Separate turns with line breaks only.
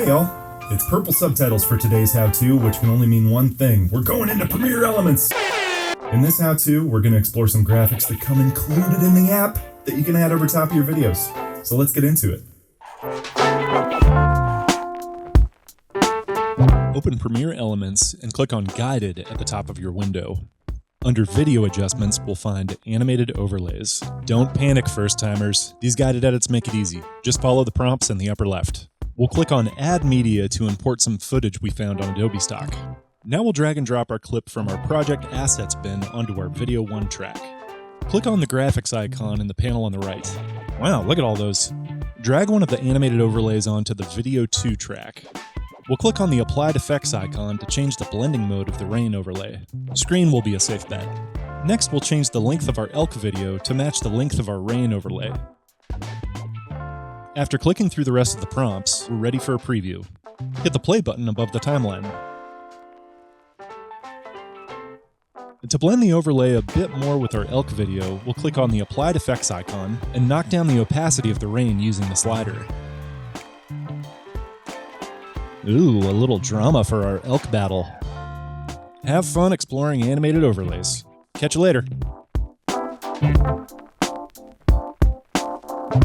Hey y'all, it's purple subtitles for today's how-to, which can only mean one thing. We're going into Premiere Elements! In this how-to, we're going to explore some graphics that come included in the app that you can add over top of your videos. So let's get into it.
Open Premiere Elements and click on Guided at the top of your window. Under Video Adjustments, we'll find Animated Overlays. Don't panic, first-timers. These guided edits make it easy. Just follow the prompts in the upper left. We'll click on Add Media to import some footage we found on Adobe Stock. Now we'll drag and drop our clip from our Project Assets bin onto our Video 1 track. Click on the graphics icon in the panel on the right. Wow, look at all those. Drag one of the animated overlays onto the Video 2 track. We'll click on the Applied Effects icon to change the blending mode of the rain overlay. Screen will be a safe bet. Next, we'll change the length of our elk video to match the length of our rain overlay. After clicking through the rest of the prompts, we're ready for a preview. Hit the play button above the timeline. To blend the overlay a bit more with our elk video, we'll click on the Applied Effects icon and knock down the opacity of the rain using the slider. Ooh, a little drama for our elk battle. Have fun exploring animated overlays. Catch you later.